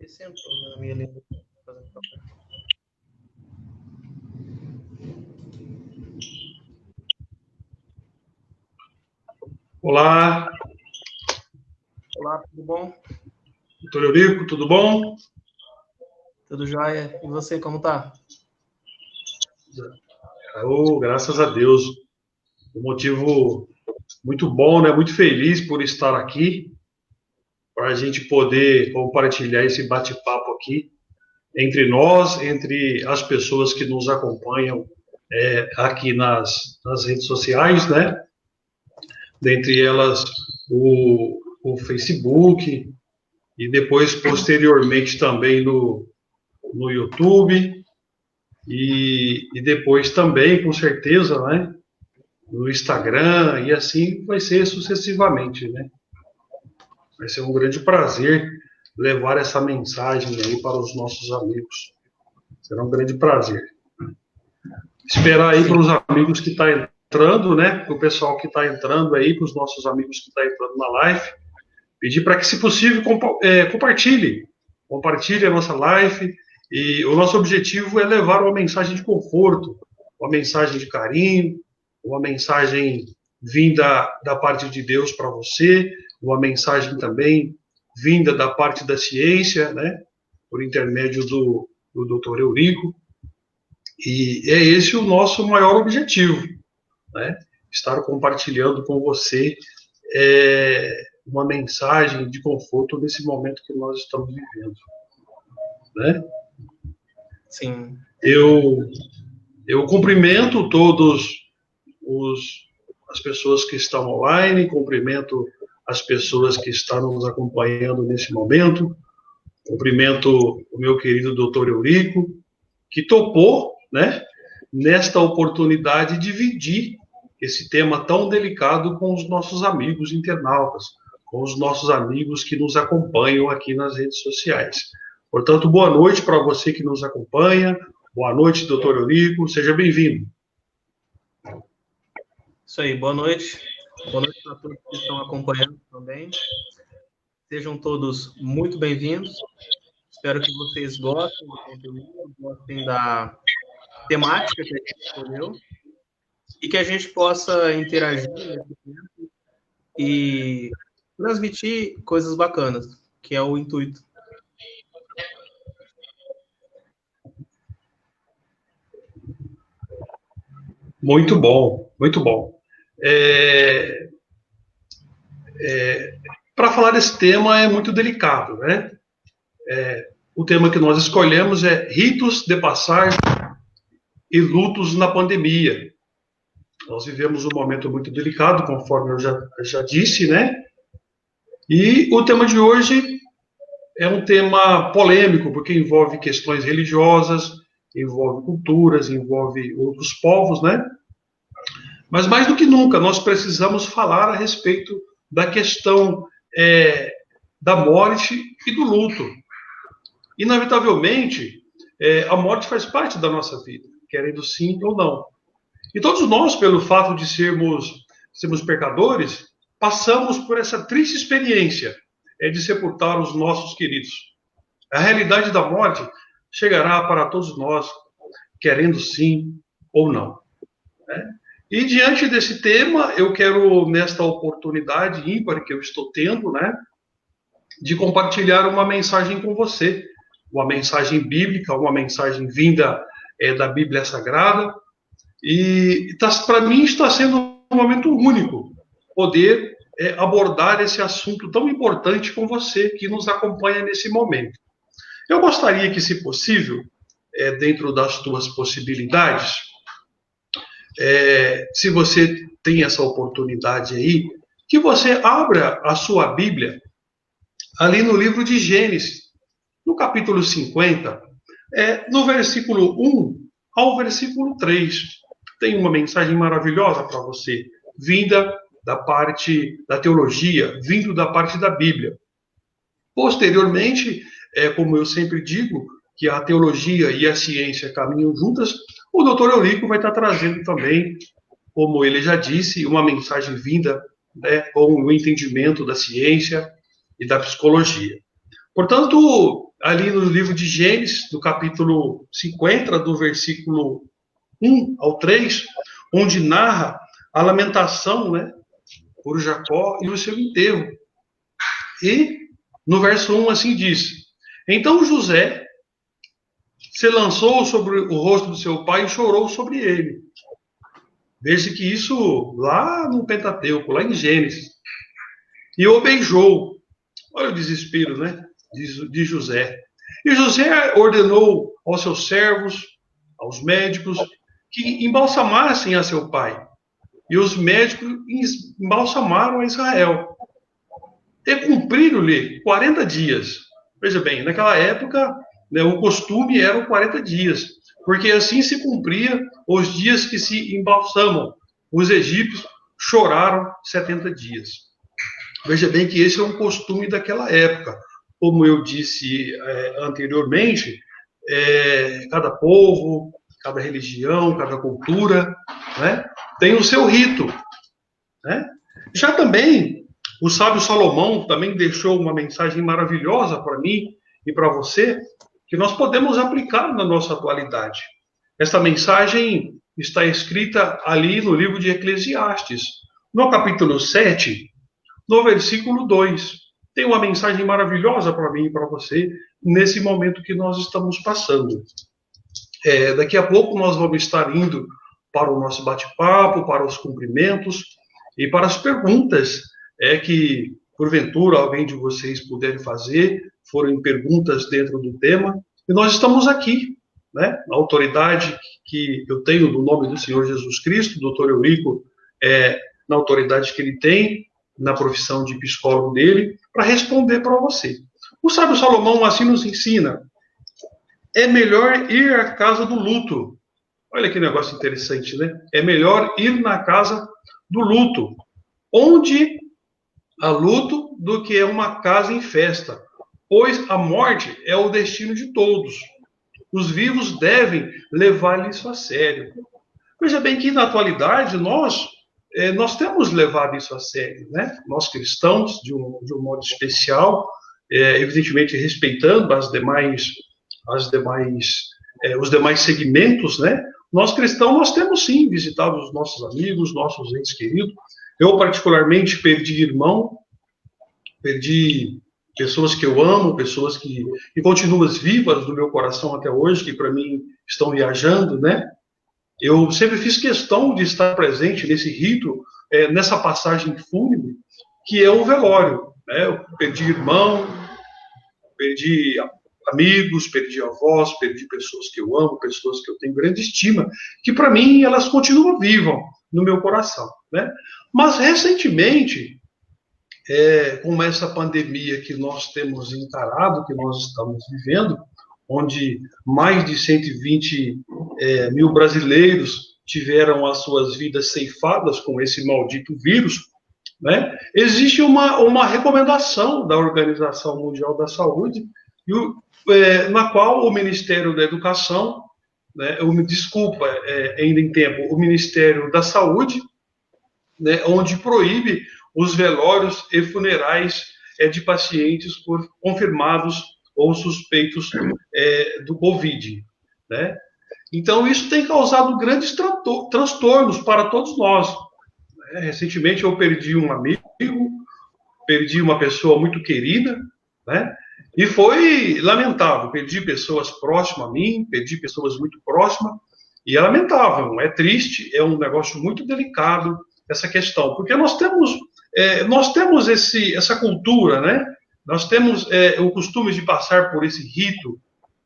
sentou na minha linha. Olá. Olá, tudo bom? Doutor Eurico, tudo bom? Tudo jóia. E você, como tá? Graças a Deus. Um motivo muito bom, né? Muito feliz por estar aqui, para a gente poder compartilhar esse bate-papo aqui entre nós, entre as pessoas que nos acompanham aqui nas redes sociais, né? Dentre elas o Facebook e depois, posteriormente, também no YouTube e depois também, com certeza, né? No Instagram, e assim vai ser sucessivamente, né? Vai ser um grande prazer levar essa mensagem aí para os nossos amigos. Será um grande prazer. Esperar aí para os amigos que estão entrando, né? Para o pessoal que está entrando aí, para os nossos amigos que estão entrando na live, pedir para que, se possível, compartilhe a nossa live. E o nosso objetivo é levar uma mensagem de conforto, uma mensagem de carinho, uma mensagem vinda da parte de Deus para você, uma mensagem também vinda da parte da ciência, né, por intermédio do Dr. Eurico. E é esse o nosso maior objetivo, né, estar compartilhando com você uma mensagem de conforto nesse momento que nós estamos vivendo, né? Sim. Eu cumprimento todos as pessoas que estão online, cumprimento as pessoas que estão nos acompanhando nesse momento, cumprimento o meu querido doutor Eurico, que topou, né, nesta oportunidade, dividir esse tema tão delicado com os nossos amigos internautas, com os nossos amigos que nos acompanham aqui nas redes sociais. Portanto, boa noite para você que nos acompanha, boa noite, doutor Eurico, seja bem-vindo. Isso aí, boa noite. Boa noite para todos que estão acompanhando também. Sejam todos muito bem-vindos. Espero que vocês gostem do conteúdo, gostem da temática que a gente escolheu e que a gente possa interagir nesse tempo e transmitir coisas bacanas, que é o intuito. Muito bom, muito bom. Para falar desse tema é muito delicado, né? O tema que nós escolhemos é ritos de passagem e lutos na pandemia. Nós vivemos um momento muito delicado, conforme eu já disse, né? E o tema de hoje é um tema polêmico, porque envolve questões religiosas, envolve culturas, envolve outros povos, né? Mas mais do que nunca, nós precisamos falar a respeito da questão da morte e do luto. Inevitavelmente, a morte faz parte da nossa vida, querendo sim ou não. E todos nós, pelo fato de sermos pecadores, passamos por essa triste experiência de sepultar os nossos queridos. A realidade da morte chegará para todos nós, querendo sim ou não, né? E diante desse tema, eu quero, nesta oportunidade ímpar que eu estou tendo, né, de compartilhar uma mensagem com você, uma mensagem bíblica, uma mensagem vinda da Bíblia Sagrada, e para mim está sendo um momento único poder abordar esse assunto tão importante com você que nos acompanha nesse momento. Eu gostaria que, se possível, dentro das tuas possibilidades, se você tem essa oportunidade aí, que você abra a sua Bíblia ali no livro de Gênesis, no capítulo 50, no versículo 1 ao versículo 3. Tem uma mensagem maravilhosa para você, vinda da parte da teologia, vindo da parte da Bíblia. Posteriormente, como eu sempre digo, que a teologia e a ciência caminham juntas, o doutor Eurico vai estar trazendo também, como ele já disse, uma mensagem vinda, com o entendimento da ciência e da psicologia. Portanto, ali no livro de Gênesis, no capítulo 50, do versículo 1 ao 3, onde narra a lamentação, né, por Jacó e o seu enterro. E no verso 1 assim diz: então José se lançou sobre o rosto do seu pai e chorou sobre ele. Veja que isso lá no Pentateuco, lá em Gênesis. E o beijou. Olha o desespero, né, de José. E José ordenou aos seus servos, aos médicos, que embalsamassem a seu pai. E os médicos embalsamaram a Israel. E cumpriram-lhe 40 dias. Veja bem, naquela época, né, o costume eram 40 dias, porque assim se cumpria os dias que se embalsamam. Os egípcios choraram 70 dias. Veja bem que esse é um costume daquela época. Como eu disse anteriormente, cada povo, cada religião, cada cultura, né, tem o seu rito. Né? Já também, o sábio Salomão também deixou uma mensagem maravilhosa para mim e para você, que nós podemos aplicar na nossa atualidade. Esta mensagem está escrita ali no livro de Eclesiastes, no capítulo 7, no versículo 2. Tem uma mensagem maravilhosa para mim e para você nesse momento que nós estamos passando. Daqui a pouco nós vamos estar indo para o nosso bate-papo, para os cumprimentos e para as perguntas que, porventura, alguém de vocês puder fazer, forem perguntas dentro do tema. E nós estamos aqui, né, na autoridade que eu tenho do nome do Senhor Jesus Cristo, o Dr. Eurico, na autoridade que ele tem, na profissão de psicólogo dele, para responder para você. O sábio Salomão assim nos ensina: é melhor ir à casa do luto. Olha que negócio interessante, né? É melhor ir na casa do luto, onde há luto, do que uma casa em festa, pois a morte é o destino de todos. Os vivos devem levar isso a sério. Veja bem que na atualidade nós temos levado isso a sério, né? Nós cristãos, de um modo especial, evidentemente respeitando os demais segmentos, né? Nós cristãos, nós temos sim visitado os nossos amigos, nossos entes queridos. Eu particularmente perdi irmão, perdi pessoas que eu amo, pessoas que continuam vivas no meu coração até hoje, que para mim estão viajando, né? Eu sempre fiz questão de estar presente nesse rito, nessa passagem fúnebre, que é o velório, né? Eu perdi irmão, perdi amigos, perdi avós, perdi pessoas que eu amo, pessoas que eu tenho grande estima, que para mim elas continuam vivas no meu coração, né? Mas recentemente, com essa pandemia que nós temos encarado, que nós estamos vivendo, onde mais de 120 mil brasileiros tiveram as suas vidas ceifadas com esse maldito vírus, né? Existe uma recomendação da Organização Mundial da Saúde, na qual o Ministério da Educação, né, ainda em tempo, o Ministério da Saúde, né, onde proíbe os velórios e funerais de pacientes confirmados ou suspeitos do Covid, né? Então, isso tem causado grandes transtornos para todos nós. Recentemente, eu perdi um amigo, perdi uma pessoa muito querida, né? E foi lamentável. Perdi pessoas próximas a mim, perdi pessoas muito próximas, e é lamentável, é triste, é um negócio muito delicado essa questão, porque nós temos essa cultura, né? Nós temos o costume de passar por esse rito,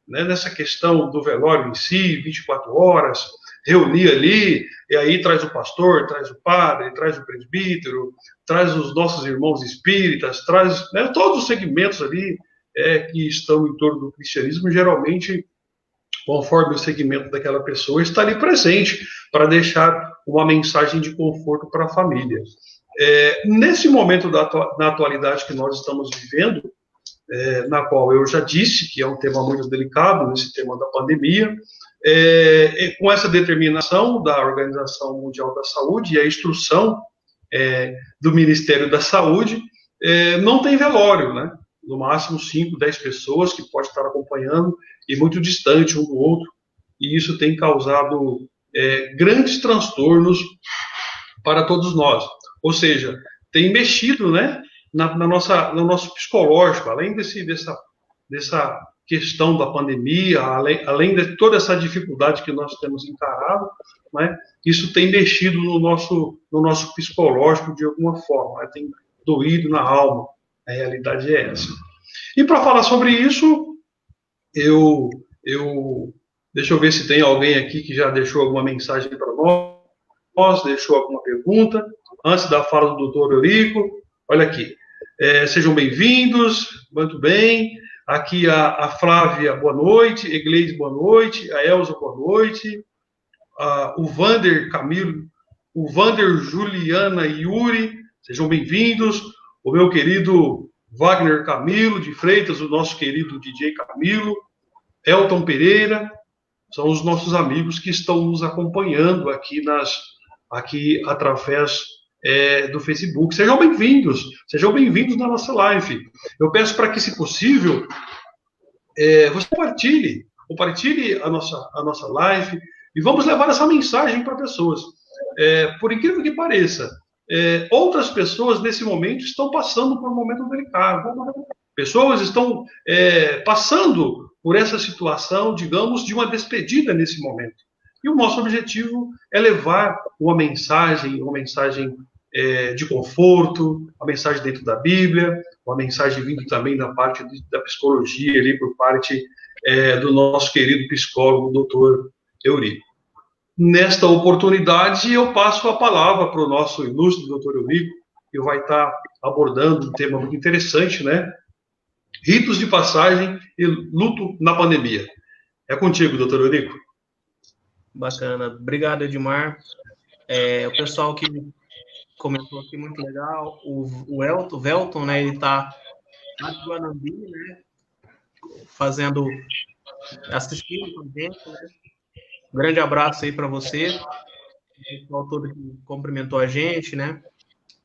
né, nessa questão do velório em si, 24 horas, reunir ali, e aí traz o pastor, traz o padre, traz o presbítero, traz os nossos irmãos espíritas, traz, né, todos os segmentos ali que estão em torno do cristianismo, geralmente, conforme o segmento daquela pessoa, está ali presente para deixar uma mensagem de conforto para a família. Nesse momento na atualidade que nós estamos vivendo, na qual eu já disse que é um tema muito delicado, esse tema da pandemia, com essa determinação da Organização Mundial da Saúde e a instrução do Ministério da Saúde, não tem velório, né? no máximo 5, 10 pessoas que pode estar acompanhando e muito distante um do outro, e isso tem causado grandes transtornos para todos nós. Ou seja, tem mexido, né, no nosso psicológico, além dessa questão da pandemia, além de toda essa dificuldade que nós temos encarado, né, isso tem mexido no nosso psicológico de alguma forma, né, tem doído na alma. A realidade é essa. E para falar sobre isso, deixa eu ver se tem alguém aqui que já deixou alguma mensagem para nós, deixou alguma pergunta, antes da fala do doutor Eurico. Olha aqui, sejam bem-vindos, muito bem, aqui a Flávia, boa noite, Egleide, boa noite, a Elza, boa noite, o Vander Camilo, o Vander Juliana Yuri, sejam bem-vindos, o meu querido Wagner Camilo de Freitas, o nosso querido DJ Camilo, Elton Pereira, são os nossos amigos que estão nos acompanhando aqui através do Facebook. Sejam bem-vindos na nossa live. Eu peço para que, se possível, você compartilhe a nossa live e vamos levar essa mensagem para pessoas. Por incrível que pareça, outras pessoas nesse momento estão passando por um momento delicado. Pessoas estão passando por essa situação, digamos, de uma despedida nesse momento. E o nosso objetivo é levar uma mensagem de conforto, uma mensagem dentro da Bíblia, uma mensagem vindo também da parte da psicologia, ali por parte do nosso querido psicólogo, doutor Eurico. Nesta oportunidade, eu passo a palavra para o nosso ilustre doutor Eurico, que vai estar abordando um tema muito interessante, né? Ritos de passagem e luto na pandemia. É contigo, doutor Eurico. Bacana. Obrigado, Edmar. O pessoal que comentou aqui, muito legal. O Velton, né, ele está lá de Guanambi, né, assistindo com a gente, né? Um grande abraço aí para você, o pessoal todo que cumprimentou a gente, né?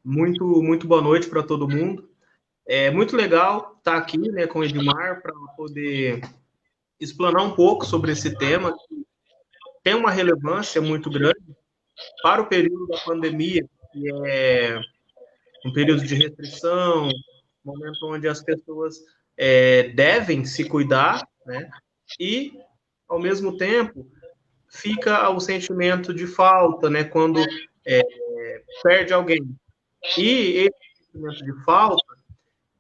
Muito, muito boa noite para todo mundo. É muito legal estar aqui, né, com o Edmar para poder explanar um pouco sobre esse tema, que tem uma relevância muito grande para o período da pandemia, que é um período de restrição, um momento onde as pessoas devem se cuidar, né? E, ao mesmo tempo, fica o sentimento de falta, né? Quando perde alguém. E esse sentimento de falta,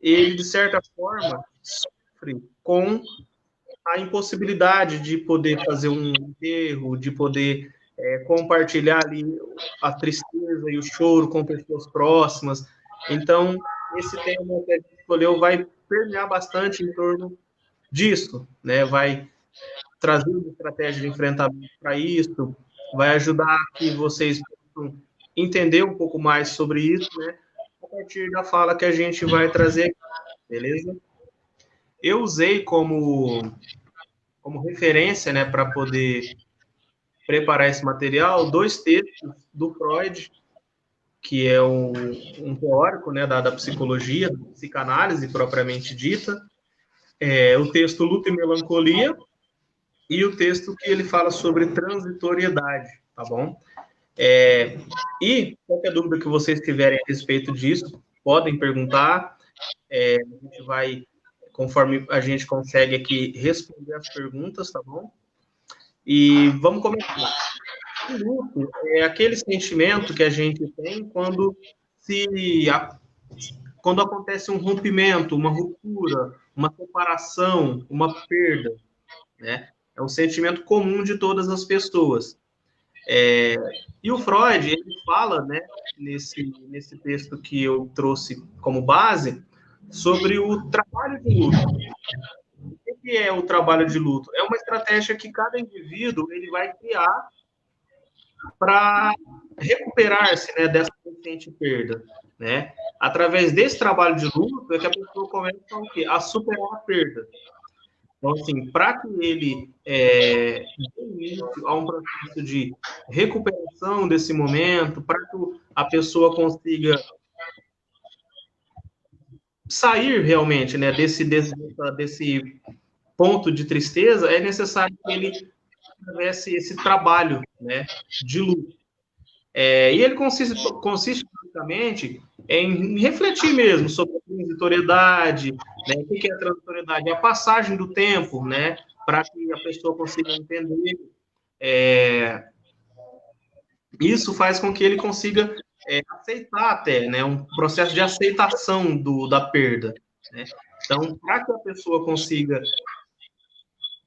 ele, de certa forma, sofre com a impossibilidade de poder fazer um enterro, de poder compartilhar ali a tristeza e o choro com pessoas próximas. Então, esse tema que a gente escolheu vai permear bastante em torno disso, né? Vai trazer uma estratégia de enfrentamento para isso, vai ajudar que vocês possam entender um pouco mais sobre isso, né? A partir da fala que a gente vai trazer, beleza? Eu usei como referência, né, para poder preparar esse material, 2 textos do Freud, que é um teórico, né, da psicologia, da psicanálise propriamente dita, o texto Luto e Melancolia, e o texto que ele fala sobre transitoriedade, tá bom? E qualquer dúvida que vocês tiverem a respeito disso, podem perguntar, a gente vai, conforme a gente consegue aqui, responder as perguntas, tá bom? E vamos começar. O luto é aquele sentimento que a gente tem quando acontece um rompimento, uma ruptura, uma separação, uma perda, né? É um sentimento comum de todas as pessoas. E o Freud, ele fala, né, nesse texto que eu trouxe como base, sobre o trabalho de luto. O que é o trabalho de luto? É uma estratégia que cada indivíduo ele vai criar para recuperar-se, né, dessa recente perda, né? Através desse trabalho de luto é que a pessoa começa a superar a perda. Então, assim, para que ele dê início a um processo de recuperação desse momento, para que a pessoa consiga sair realmente, né, desse ponto de tristeza, é necessário que ele tivesse esse trabalho, né, de luto. E ele consiste basicamente em refletir mesmo sobre a transitoriedade, né, o que é a transitoriedade? É a passagem do tempo, né, para que a pessoa consiga entender. Isso faz com que ele consiga aceitar até, né, um processo de aceitação da perda, né? Então, para que a pessoa consiga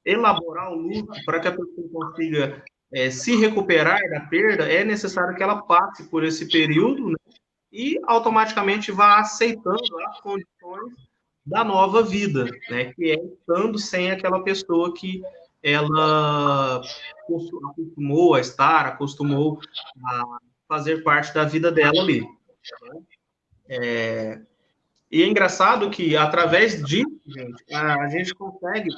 elaborar o luto, para que a pessoa consiga se recuperar da perda, é necessário que ela passe por esse período, né, e automaticamente vá aceitando as condições da nova vida, né, que é estando sem aquela pessoa que ela acostumou a estar, acostumou a fazer parte da vida dela ali. E é engraçado que, através disso, gente, a gente consegue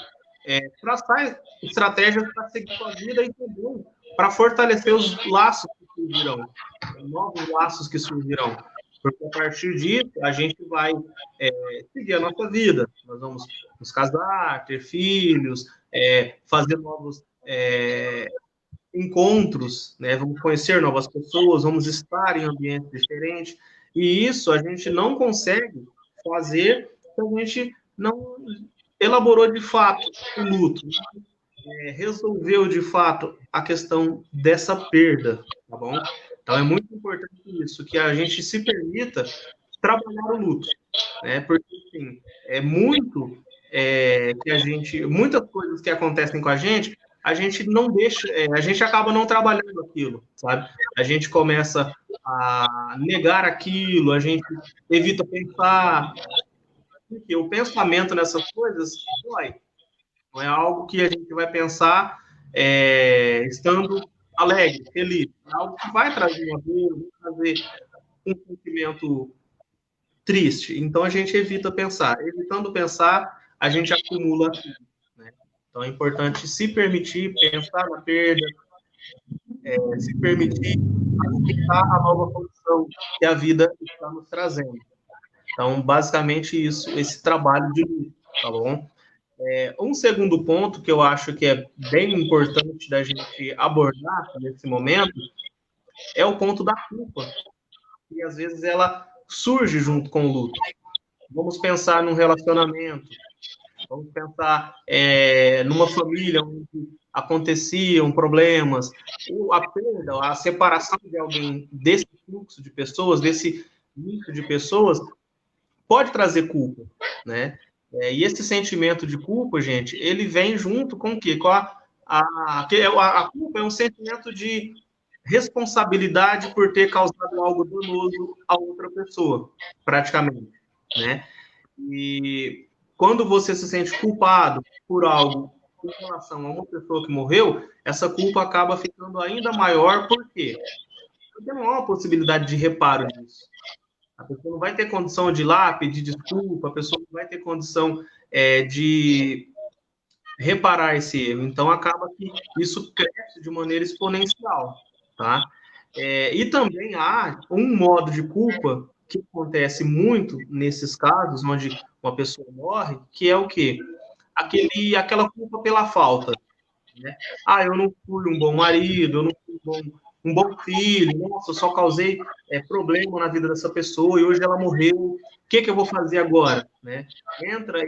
traçar estratégias para seguir sua vida e também para fortalecer os laços que surgirão, novos laços que surgirão. Porque a partir disso, a gente vai seguir a nossa vida. Nós vamos nos casar, ter filhos, fazer novos encontros, né? Vamos conhecer novas pessoas, vamos estar em ambientes diferentes. E isso a gente não consegue fazer se a gente não elaborou de fato o luto, resolveu de fato a questão dessa perda, tá bom? Então é muito importante isso, que a gente se permita trabalhar o luto, né? Porque assim, que a gente, muitas coisas que acontecem com a gente não deixa, a gente acaba não trabalhando aquilo, sabe? A gente começa a negar aquilo, a gente evita pensar, porque o pensamento nessas coisas dói. Não é algo que a gente vai pensar estando alegre, feliz. É algo que vai trazer uma dor, vai trazer um sentimento triste. Então a gente evita pensar. Evitando pensar, a gente acumula tudo, né? Então é importante se permitir pensar na perda, se permitir aceitar a nova condição que a vida está nos trazendo. Então, basicamente isso, esse trabalho de luto, tá bom? Um segundo ponto que eu acho que é bem importante da gente abordar nesse momento é o ponto da culpa, que às vezes ela surge junto com o luto. Vamos pensar num relacionamento, vamos pensar numa família onde aconteciam problemas, a perda, a separação de alguém desse fluxo de pessoas, desse nicho de pessoas, pode trazer culpa, né? E esse sentimento de culpa, gente, ele vem junto com o quê? Com a culpa é um sentimento de responsabilidade por ter causado algo danoso a outra pessoa, praticamente, né? E quando você se sente culpado por algo em relação a uma pessoa que morreu, essa culpa acaba ficando ainda maior, por quê? Porque não há uma possibilidade de reparo disso. A pessoa não vai ter condição de ir lá pedir desculpa, a pessoa não vai ter condição de reparar esse erro. Então, acaba que isso cresce de maneira exponencial, tá? E também há um modo de culpa que acontece muito nesses casos, onde uma pessoa morre, que é o quê? Aquela culpa pela falta, né? Eu não fui um bom marido, eu não fui um bom filho, nossa, eu só causei problema na vida dessa pessoa e hoje ela morreu, o que eu vou fazer agora, né? Entra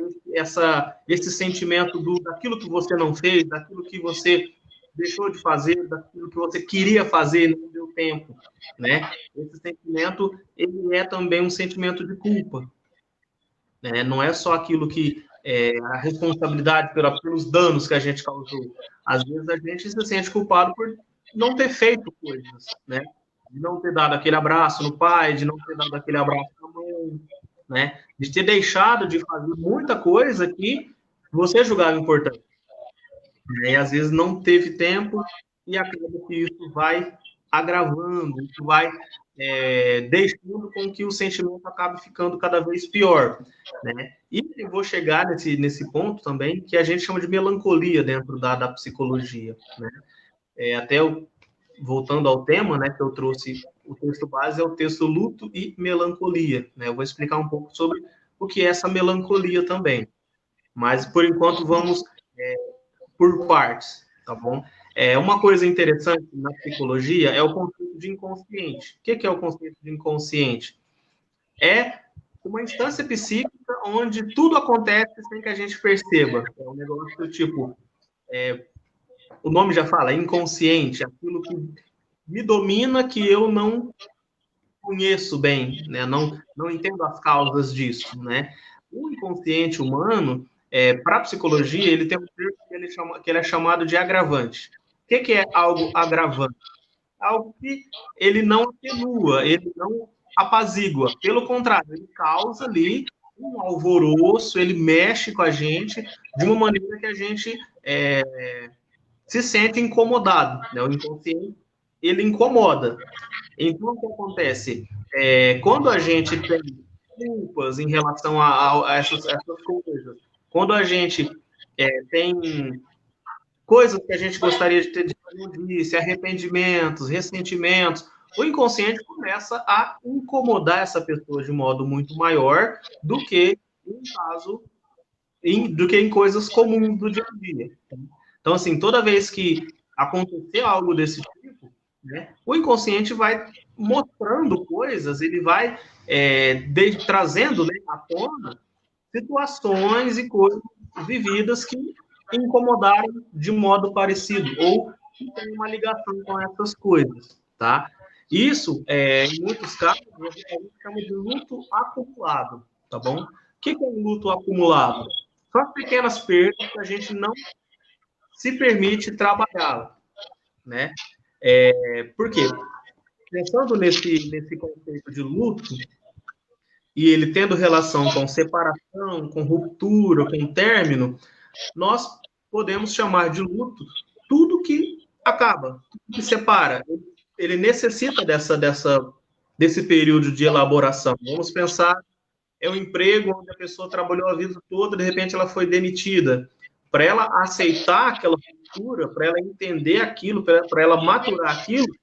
esse sentimento daquilo que você não fez, daquilo que você deixou de fazer, daquilo que você queria fazer e não deu tempo, né? Esse sentimento, ele é também um sentimento de culpa, né? Não é só aquilo que a responsabilidade pelos danos que a gente causou. Às vezes a gente se sente culpado por não ter feito coisas, né? De não ter dado aquele abraço no pai, de não ter dado aquele abraço na mãe, né? De ter deixado de fazer muita coisa que você julgava importante. E às vezes não teve tempo e acaba que isso vai agravando, isso vai deixando com que o sentimento acabe ficando cada vez pior, né? E eu vou chegar nesse ponto também, que a gente chama de melancolia dentro da psicologia, né? Voltando ao tema, né, que eu trouxe, o texto base é o texto Luto e Melancolia, né? Eu vou explicar um pouco sobre o que é essa melancolia também. Mas, por enquanto, vamos por partes, tá bom? Uma coisa interessante na psicologia é o conceito de inconsciente. O que é o conceito de inconsciente? É uma instância psíquica onde tudo acontece sem que a gente perceba. É um negócio tipo, o nome já fala, inconsciente, aquilo que me domina que eu não conheço bem, né? Não entendo as causas disso, né? O inconsciente humano, para a psicologia, ele tem um termo que ele é chamado de agravante. O que é algo agravante? Algo que ele não atenua, ele não apazigua. Pelo contrário, ele causa ali um alvoroço, ele mexe com a gente de uma maneira que a gente se sente incomodado. Né? O inconsciente, ele incomoda. Então, o que acontece? Quando a gente tem culpas em relação a essas coisas, quando a gente tem coisas que a gente gostaria de ter disse, arrependimentos, ressentimentos, o inconsciente começa a incomodar essa pessoa de modo muito maior do que em coisas comuns do dia a dia. Então, assim, toda vez que acontecer algo desse tipo, né, o inconsciente vai mostrando coisas, ele vai trazendo, né, à tona situações e coisas vividas que incomodaram de modo parecido ou que tem uma ligação com essas coisas, tá? Isso, em muitos casos, a gente chama de luto acumulado, tá bom? O que é um luto acumulado? São as pequenas perdas que a gente não se permite trabalhar, né? Por quê? Pensando nesse conceito de luto, e ele tendo relação com separação, com ruptura, com término, nós podemos chamar de luto tudo que acaba, tudo que separa. Ele necessita desse período de elaboração. Vamos pensar, é um emprego onde a pessoa trabalhou a vida toda, de repente ela foi demitida. Para ela aceitar aquela ruptura, para ela entender aquilo, para ela maturar aquilo,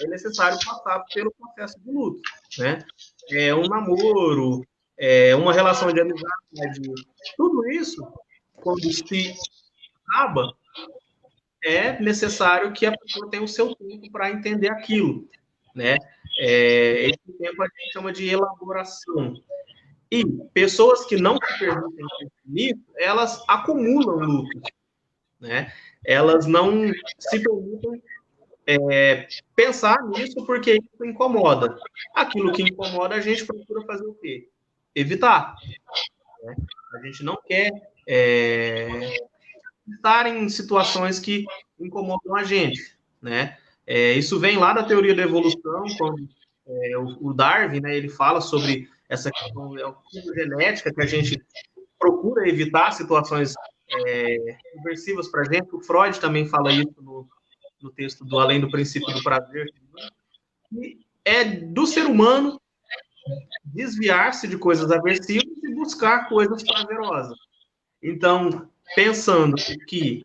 é necessário passar pelo processo de luto, né? Um namoro, uma relação de amizade, tudo isso, quando se acaba, é necessário que a pessoa tenha o seu tempo para entender aquilo, né? Esse tempo a gente chama de elaboração. E pessoas que não se permitem nisso, elas acumulam luto, né? Elas não se permitem pensar nisso porque isso incomoda. Aquilo que incomoda, a gente procura fazer o quê? Evitar. Né? A gente não quer estar em situações que incomodam a gente, né? Isso vem lá da teoria da evolução, quando o Darwin, né, ele fala sobre essa questão genética, que a gente procura evitar situações aversivas para a gente. O Freud também fala isso no texto do Além do Princípio do Prazer. E é do ser humano desviar-se de coisas aversivas e buscar coisas prazerosas. Então, pensando que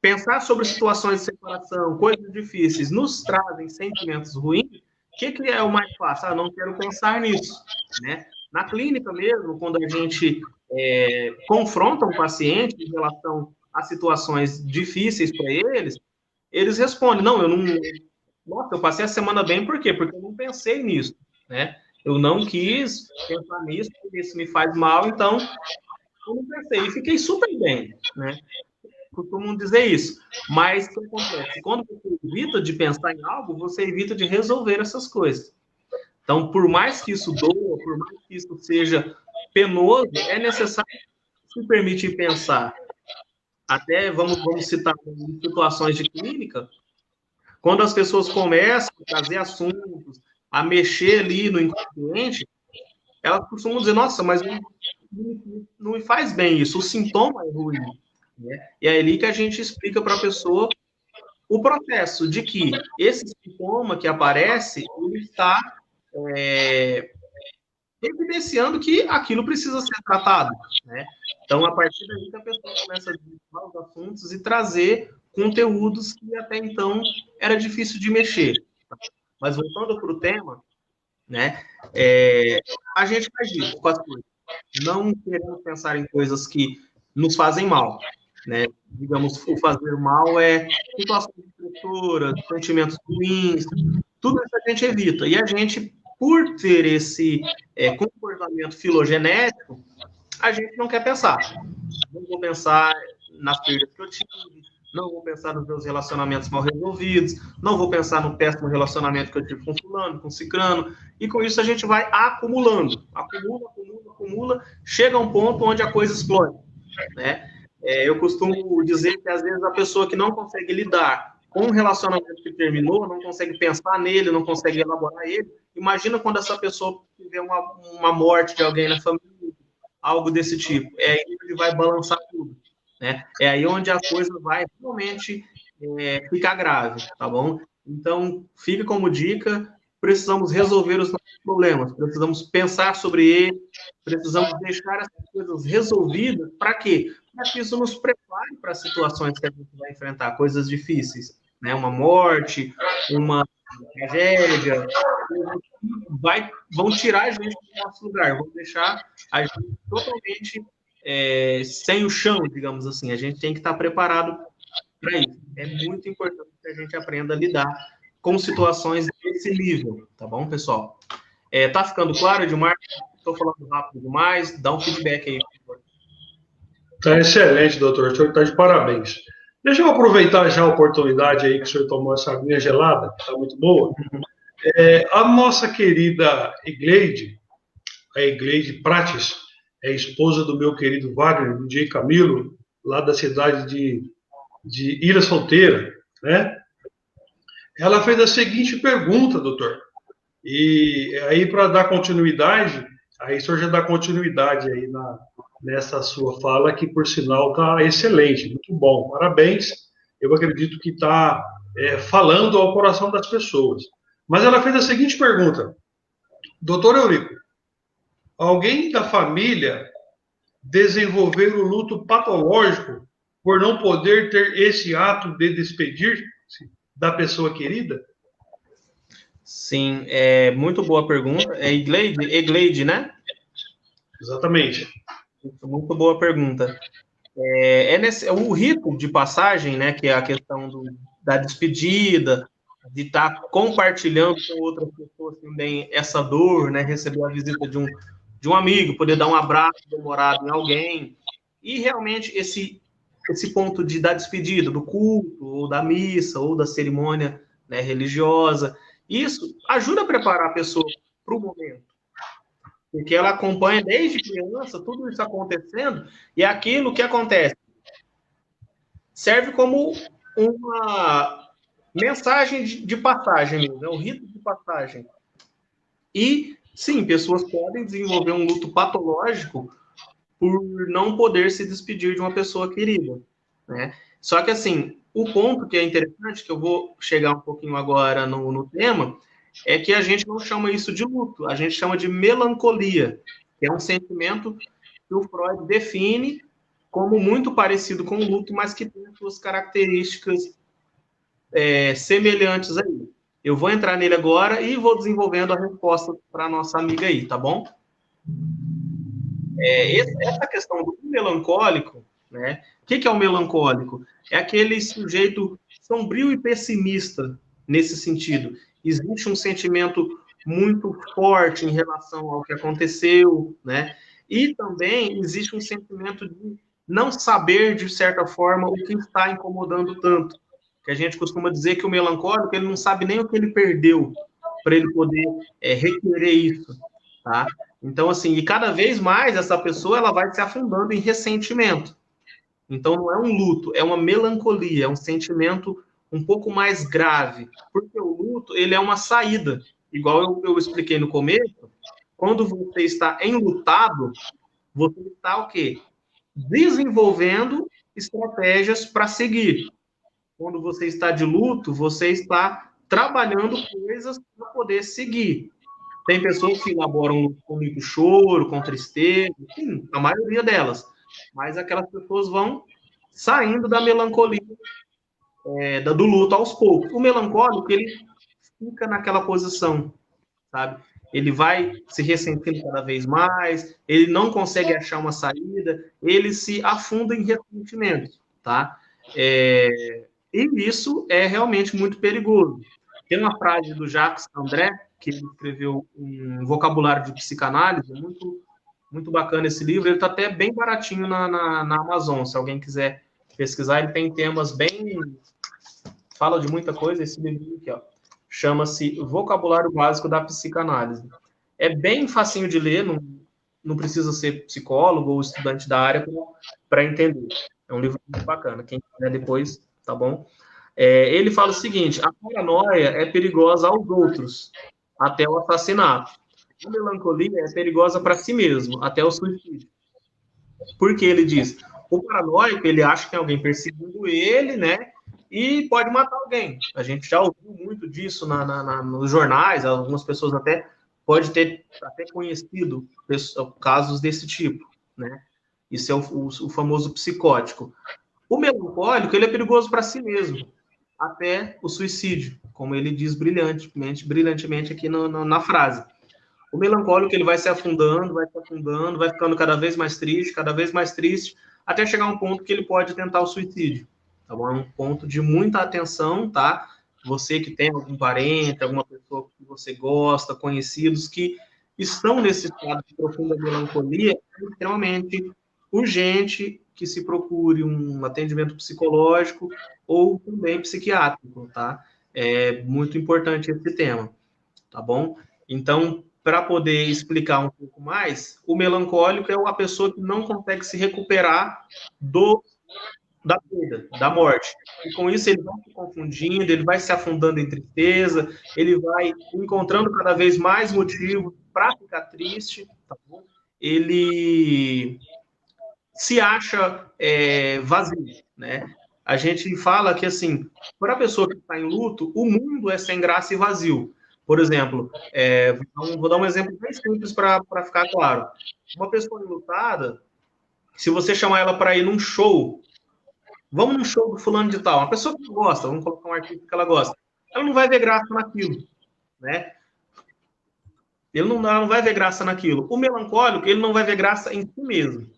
pensar sobre situações de separação, coisas difíceis, nos trazem sentimentos ruins, o que é o mais fácil? Não quero pensar nisso, né? Na clínica mesmo, quando a gente confronta um paciente em relação a situações difíceis para eles respondem, não, nossa, eu passei a semana bem, por quê? Porque eu não pensei nisso, né? Eu não quis pensar nisso, porque isso me faz mal, então eu não pensei. E fiquei super bem, né? Costumam dizer isso. Mas o que acontece? Quando você evita de pensar em algo, você evita de resolver essas coisas. Então, por mais que isso doa, por mais que isso seja penoso, é necessário se permitir pensar. Até vamos citar situações de clínica, quando as pessoas começam a trazer assuntos, a mexer ali no inconsciente, elas costumam dizer, nossa, mas não me faz bem isso, o sintoma é ruim. Né? E é ali que a gente explica para a pessoa o processo de que esse sintoma que aparece, ele está evidenciando que aquilo precisa ser tratado. Né? Então, a partir daí que a pessoa começa a desenvolver os assuntos e trazer conteúdos que até então era difícil de mexer. Mas voltando para o tema, né, a gente faz isso com as coisas. não queremos pensar em coisas que nos fazem mal, né? Digamos, o fazer mal é situações destrutoras, sentimentos ruins, tudo isso a gente evita. E a gente, por ter esse comportamento filogenético, a gente não quer pensar. Não vou pensar nas perdas que eu tive, não vou pensar nos meus relacionamentos mal resolvidos, não vou pensar no péssimo relacionamento que eu tive com fulano, com cicrano, e com isso a gente vai acumulando, acumula, chega a um ponto onde a coisa explode, né? Eu costumo dizer que às vezes a pessoa que não consegue lidar com um relacionamento que terminou, não consegue pensar nele, não consegue elaborar ele, imagina quando essa pessoa tiver uma morte de alguém na família, algo desse tipo. É aí que ele vai balançar tudo, né? É aí onde a coisa vai realmente ficar grave, tá bom? Então, fica como dica, precisamos resolver os nossos problemas, precisamos pensar sobre eles, precisamos deixar essas coisas resolvidas, para quê? Para que isso nos prepare para as situações que a gente vai enfrentar, coisas difíceis, né? Uma morte, uma tragédia, vão tirar a gente do nosso lugar, vão deixar a gente totalmente sem o chão, digamos assim. A gente tem que estar preparado para isso. É muito importante que a gente aprenda a lidar com situações desse nível, tá bom, pessoal? Tá ficando claro, Edmar? Estou falando rápido demais, dá um feedback aí, por favor. Tá excelente, doutor. O senhor está de parabéns. Deixa eu aproveitar já a oportunidade aí que o senhor tomou essa aguinha gelada, que está muito boa. A nossa querida Igleide, a Igleide Prates, é esposa do meu querido Wagner, DJ Camilo, lá da cidade de Ilha Solteira, né? Ela fez a seguinte pergunta, doutor. E aí, para dar continuidade, aí o senhor já dá continuidade aí nessa sua fala, que por sinal está excelente, muito bom, parabéns. Eu acredito que está falando ao coração das pessoas. Mas ela fez a seguinte pergunta: doutor Eurico, alguém da família desenvolver o luto patológico por não poder ter esse ato de despedir-se da pessoa querida? Sim, muito boa pergunta. É Egleide, né? Exatamente. Muito boa pergunta. O rito de passagem, né, que é a questão da despedida, de estar compartilhando com outras pessoas também essa dor, né, receber a visita de um amigo, poder dar um abraço demorado em alguém, e realmente esse ponto da despedida, do culto, ou da missa, ou da cerimônia, né, religiosa, isso ajuda a preparar a pessoa para o momento, porque ela acompanha desde criança tudo isso acontecendo, e é aquilo que acontece serve como uma mensagem de passagem mesmo, é um rito de passagem. E, sim, pessoas podem desenvolver um luto patológico por não poder se despedir de uma pessoa querida, né? Só que, assim, o ponto que é interessante, que eu vou chegar um pouquinho agora no tema, é que a gente não chama isso de luto, a gente chama de melancolia, que é um sentimento que o Freud define como muito parecido com o luto, mas que tem suas características semelhantes aí. Eu vou entrar nele agora e vou desenvolvendo a resposta para a nossa amiga aí, tá bom? Essa questão do melancólico, né? O que é o melancólico? É aquele sujeito sombrio e pessimista nesse sentido. Existe um sentimento muito forte em relação ao que aconteceu, né? E também existe um sentimento de não saber, de certa forma, o que está incomodando tanto. Que a gente costuma dizer que o melancólico, ele não sabe nem o que ele perdeu para ele poder requerer isso, tá? Então, assim, e cada vez mais essa pessoa ela vai se afundando em ressentimento. Então, não é um luto, é uma melancolia, é um sentimento um pouco mais grave. Porque o luto, ele é uma saída. Igual eu expliquei no começo, quando você está enlutado, você está o quê? Desenvolvendo estratégias para seguir. Quando você está de luto, você está trabalhando coisas para poder seguir. Tem pessoas que elaboram com muito choro, com tristeza, sim, a maioria delas. Mas aquelas pessoas vão saindo da melancolia, do luto aos poucos. O melancólico, ele fica naquela posição, sabe? ele vai se ressentindo cada vez mais, ele não consegue achar uma saída, ele se afunda em ressentimento, tá? E isso é realmente muito perigoso. Tem uma frase do Jacques André, que ele escreveu um vocabulário de psicanálise, muito, muito bacana esse livro, ele está até bem baratinho na Amazon, se alguém quiser pesquisar, ele tem temas bem... fala de muita coisa, esse livro aqui, ó. Chama-se Vocabulário Básico da Psicanálise. É bem facinho de ler, não precisa ser psicólogo ou estudante da área para entender. É um livro muito bacana, quem quiser depois, tá bom? Ele fala o seguinte, a paranoia é perigosa aos outros, até o assassinato. A melancolia é perigosa para si mesmo, até o suicídio. Porque ele diz, o paranoico, ele acha que tem alguém perseguindo ele, né? E pode matar alguém. A gente já ouviu muito disso nos jornais, algumas pessoas até pode ter até conhecido casos desse tipo, né? Isso é o famoso psicótico. O melancólico, ele é perigoso para si mesmo, até o suicídio, como ele diz brilhantemente aqui na frase. O melancólico, ele vai se afundando, vai ficando cada vez mais triste, até chegar a um ponto que ele pode tentar o suicídio. Tá bom? É um ponto de muita atenção, tá? Você que tem algum parente, alguma pessoa que você gosta, conhecidos que estão nesse estado de profunda melancolia, é extremamente urgente que se procure um atendimento psicológico ou também psiquiátrico, tá? É muito importante esse tema, tá bom? Então, para poder explicar um pouco mais, o melancólico é a pessoa que não consegue se recuperar da perda, da morte. E com isso ele vai se confundindo, ele vai se afundando em tristeza, ele vai encontrando cada vez mais motivos para ficar triste, tá bom? Ele se acha vazio, né? A gente fala que, assim, para a pessoa que está em luto, o mundo é sem graça e vazio. Por exemplo, vou dar um exemplo bem simples para ficar claro. Uma pessoa enlutada, se você chamar ela para ir num show, vamos num show do fulano de tal, uma pessoa que gosta, vamos colocar um artista que ela gosta, ela não vai ver graça naquilo, né? Ela não vai ver graça naquilo. O melancólico, ele não vai ver graça em si mesmo,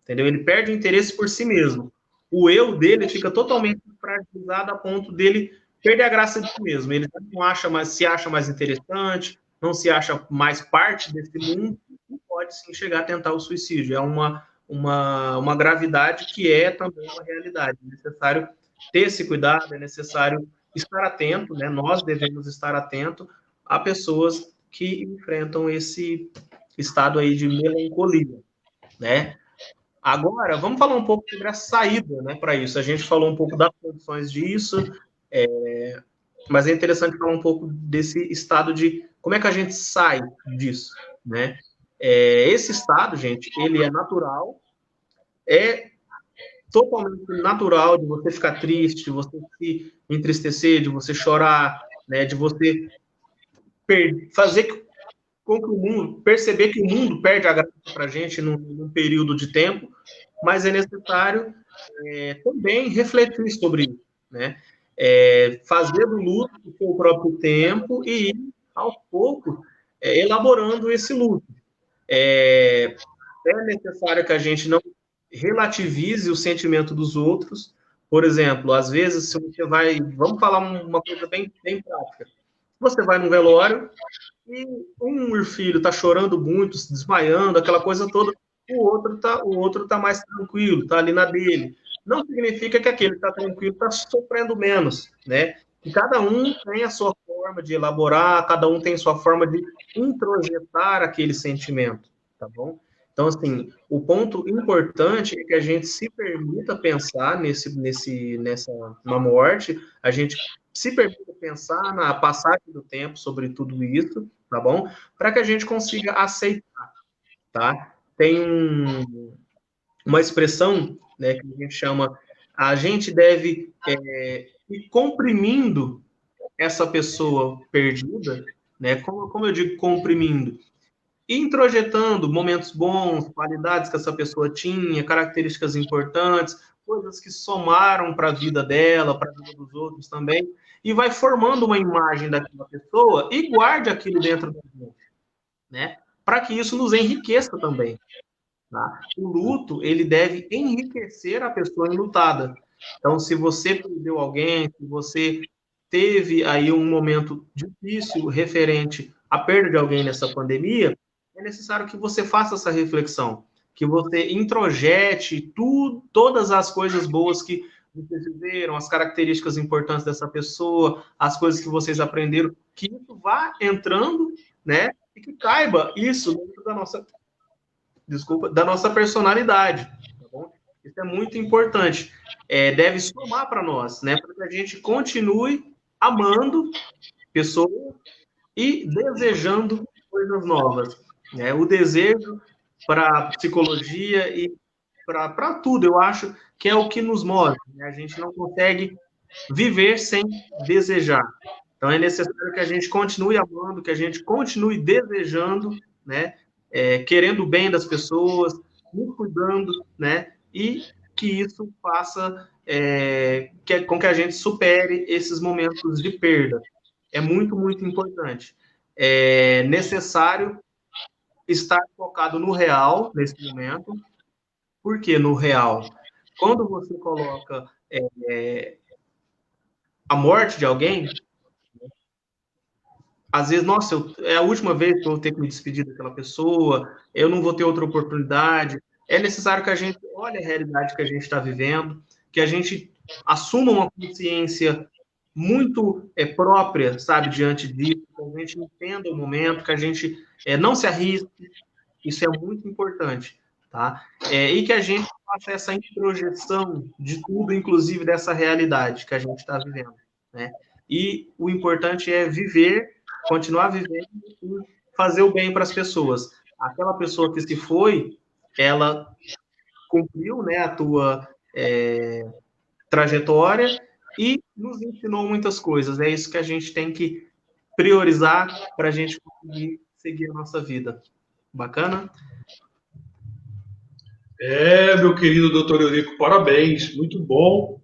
entendeu? Ele perde o interesse por si mesmo. O eu dele fica totalmente fragilizado a ponto dele perder a graça de si mesmo. Ele não se acha mais interessante, não se acha mais parte desse mundo e pode sim chegar a tentar o suicídio. É uma gravidade que é também uma realidade. É necessário ter esse cuidado, é necessário estar atento, né? Nós devemos estar atentos a pessoas que enfrentam esse estado aí de melancolia, né? Agora, vamos falar um pouco sobre a saída, né, para isso. A gente falou um pouco das condições disso, mas é interessante falar um pouco desse estado de como é que a gente sai disso, né? Esse estado, gente, ele é natural, é totalmente natural de você ficar triste, de você se entristecer, de você chorar, né, de você fazer com que o mundo, perceber que o mundo perde a graça para a gente num período de tempo, mas é necessário também refletir sobre isso, né? Fazer do luto o seu próprio tempo e ir, aos poucos, elaborando esse luto. É necessário que a gente não relativize o sentimento dos outros. Por exemplo, às vezes, se você vai... Vamos falar uma coisa bem, bem prática. Você vai num velório e um filho está chorando muito, se desmaiando, aquela coisa toda, o outro tá mais tranquilo, está ali na dele. Não significa que aquele que está tranquilo está sofrendo menos, né? E cada um tem a sua forma de elaborar, cada um tem sua forma de introjetar aquele sentimento, tá bom? Então, assim, o ponto importante é que a gente se permita pensar na morte, a gente se permita pensar na passagem do tempo sobre tudo isso, tá bom? Para que a gente consiga aceitar, tá? Tem uma expressão, né, que a gente chama, a gente deve ir comprimindo essa pessoa perdida, né? Como eu digo comprimindo? Introjetando momentos bons, qualidades que essa pessoa tinha, características importantes, coisas que somaram para a vida dela, para a vida dos outros também, e vai formando uma imagem daquela pessoa e guarde aquilo dentro da gente. né? Para que isso nos enriqueça também. Tá? O luto, ele deve enriquecer a pessoa enlutada. Então, se você perdeu alguém, se você teve aí um momento difícil referente à perda de alguém nessa pandemia, é necessário que você faça essa reflexão, que você introjete todas as coisas boas que vocês viveram, as características importantes dessa pessoa, as coisas que vocês aprenderam, que isso vá entrando, né? E que caiba isso dentro da nossa personalidade, tá bom? Isso é muito importante. Deve somar para nós, né? Para que a gente continue amando pessoas e desejando coisas novas. Né? O desejo para psicologia e para tudo, eu acho que é o que nos move. Né? A gente não consegue viver sem desejar. Então, é necessário que a gente continue amando, que a gente continue desejando, né? Querendo o bem das pessoas, nos cuidando, né? E que isso faça com que a gente supere esses momentos de perda. É muito, muito importante. É necessário estar focado no real nesse momento. Por que no real? Quando você coloca a morte de alguém, às vezes, nossa, é a última vez que eu vou ter que me despedir daquela pessoa, eu não vou ter outra oportunidade. É necessário que a gente olhe a realidade que a gente está vivendo, que a gente assuma uma consciência muito própria, sabe, diante disso, que a gente entenda o momento, que a gente não se arrisque, isso é muito importante, tá? E que a gente faça essa introjeção de tudo, inclusive dessa realidade que a gente está vivendo, né? E o importante é viver, continuar vivendo e fazer o bem para as pessoas. Aquela pessoa que se foi, ela cumpriu, né, a tua trajetória e nos ensinou muitas coisas. É isso que a gente tem que priorizar para a gente conseguir seguir a nossa vida. Bacana? Meu querido doutor Eurico, parabéns, muito bom.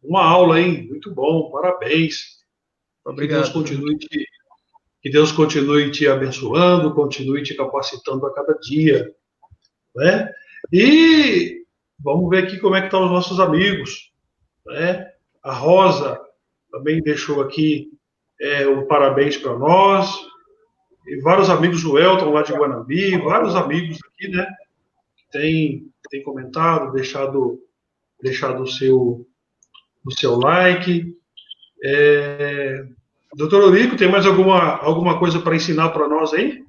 Uma aula, hein? Muito bom, parabéns. Obrigado. Que Deus continue te abençoando, continue te capacitando a cada dia, né? E vamos ver aqui como é que estão os nossos amigos, né? A Rosa também deixou aqui um parabéns para nós, e vários amigos do Elton lá de Guanabi, vários amigos aqui, né? Tem comentado, deixado o seu like. Doutor Eurico, tem mais alguma coisa para ensinar para nós aí?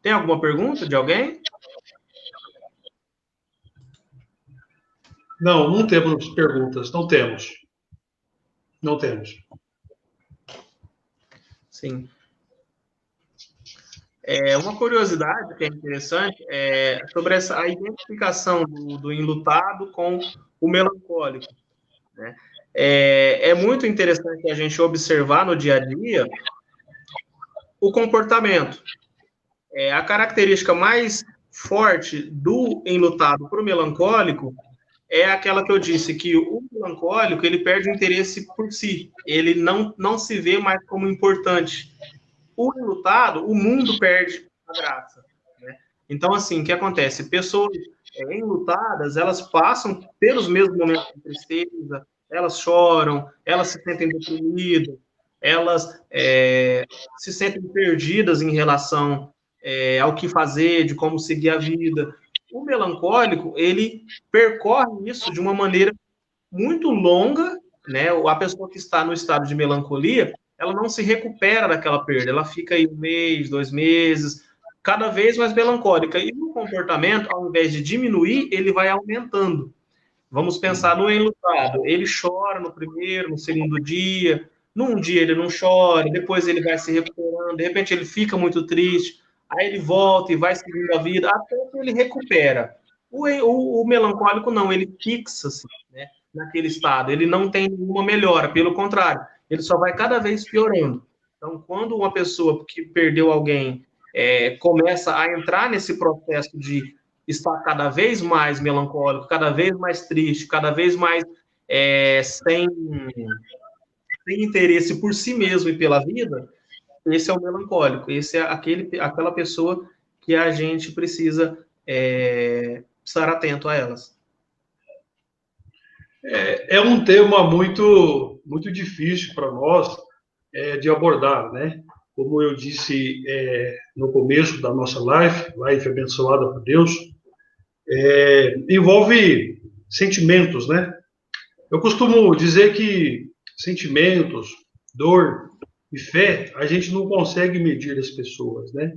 Tem alguma pergunta de alguém? Não temos perguntas, não temos. Não temos. Sim. Uma curiosidade que é interessante é sobre a identificação do enlutado com o melancólico. Né? É muito interessante a gente observar no dia a dia o comportamento. A característica mais forte do enlutado para o melancólico é aquela que eu disse, que o melancólico ele perde o interesse por si, ele não se vê mais como importante. O enlutado, o mundo perde a graça. Né? Então, assim, o que acontece? Pessoas enlutadas, elas passam pelos mesmos momentos de tristeza, elas choram, elas se sentem deprimidas, elas se sentem perdidas em relação ao que fazer, de como seguir a vida. O melancólico, ele percorre isso de uma maneira muito longa, né? A pessoa que está no estado de melancolia, ela não se recupera daquela perda, ela fica aí 1 mês, 2 meses, cada vez mais melancólica. E o comportamento, ao invés de diminuir, ele vai aumentando. Vamos pensar no enlutado. Ele chora no primeiro, no segundo dia, num dia ele não chora, depois ele vai se recuperando, de repente ele fica muito triste, aí ele volta e vai seguindo a vida, até que ele recupera. O melancólico não, ele fixa-se, né, naquele estado, ele não tem nenhuma melhora, pelo contrário, ele só vai cada vez piorando. Então, quando uma pessoa que perdeu alguém começa a entrar nesse processo de estar cada vez mais melancólico, cada vez mais triste, cada vez mais sem interesse por si mesmo e pela vida, esse é o melancólico, esse é aquela pessoa que a gente precisa estar atento a elas. É um tema muito, muito difícil para nós de abordar, né? Como eu disse no começo da nossa live abençoada por Deus, envolve sentimentos, né? Eu costumo dizer que sentimentos, dor e fé, a gente não consegue medir as pessoas, né?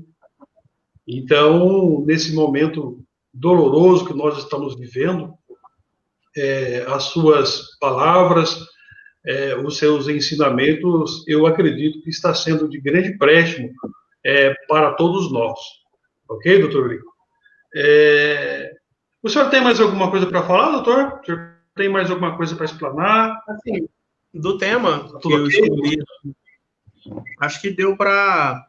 Então, nesse momento doloroso que nós estamos vivendo, as suas palavras, os seus ensinamentos, eu acredito que está sendo de grande empréstimo para todos nós. Ok, doutor Rico? O senhor tem mais alguma coisa para falar, doutor? O senhor tem mais alguma coisa para explanar? Assim, do tema que eu escolhi, acho que deu para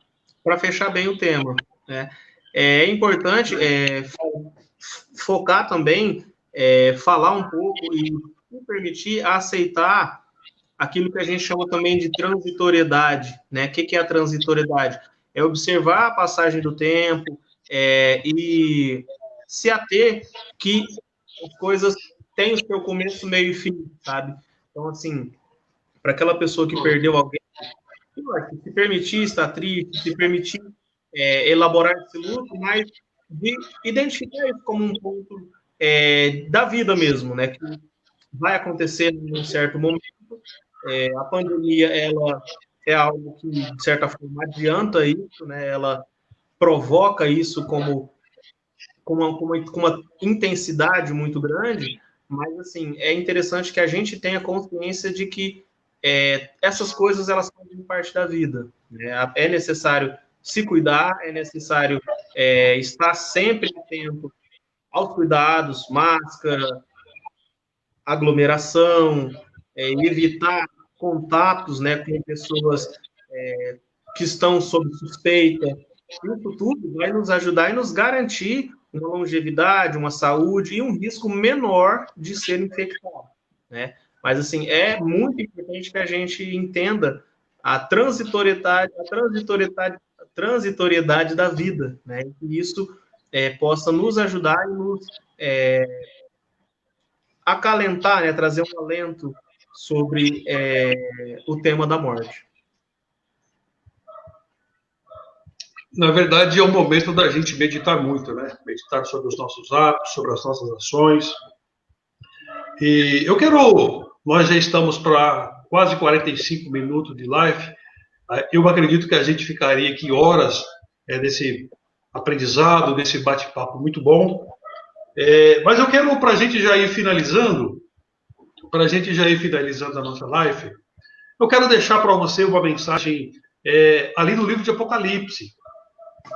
fechar bem o tema, né? É importante focar também, falar um pouco e se permitir aceitar aquilo que a gente chama também de transitoriedade, né? O que é a transitoriedade? É observar a passagem do tempo e se ater que as coisas têm o seu começo, meio e fim, sabe? Então, assim, para aquela pessoa que perdeu alguém, se permitir estar triste, se permitir elaborar esse luto, mas de identificar isso como um ponto da vida mesmo, né? Que vai acontecer em um certo momento. A pandemia, ela é algo que, de certa forma, adianta isso, né? Ela provoca isso com uma intensidade muito grande, mas, assim, é interessante que a gente tenha consciência de que essas coisas, elas fazem parte da vida, né? É necessário se cuidar, é necessário estar sempre atento aos cuidados, máscara, aglomeração, evitar contatos, né, com pessoas que estão sob suspeita. Isso tudo vai nos ajudar e nos garantir uma longevidade, uma saúde e um risco menor de ser infectado, né? Mas, assim, é muito importante que a gente entenda a transitoriedade da vida, né? E que isso possa nos ajudar e nos acalentar, né? Trazer um alento sobre o tema da morte. Na verdade, é o momento da gente meditar muito, né? Meditar sobre os nossos atos, sobre as nossas ações. E nós já estamos para quase 45 minutos de live. Eu acredito que a gente ficaria aqui horas desse aprendizado, desse bate-papo muito bom. Mas eu quero, para a gente já ir finalizando a nossa live, eu quero deixar para você uma mensagem ali no livro de Apocalipse.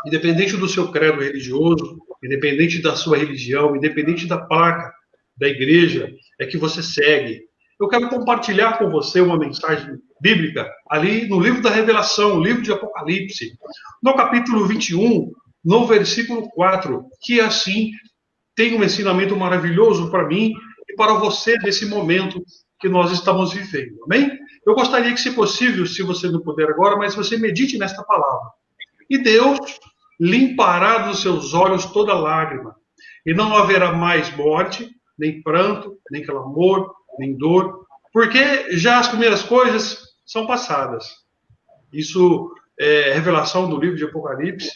Independente do seu credo religioso, independente da sua religião, independente da placa da igreja que você segue, eu quero compartilhar com você uma mensagem bíblica ali no livro da Revelação, o livro de Apocalipse, no capítulo 21, no versículo 4, que assim tem um ensinamento maravilhoso para mim e para você nesse momento que nós estamos vivendo, amém? Eu gostaria que, se possível, se você não puder agora, mas você medite nesta palavra. E Deus limpará dos seus olhos toda lágrima, e não haverá mais morte, nem pranto, nem clamor, nem dor, porque já as primeiras coisas são passadas. Isso é revelação do livro de Apocalipse,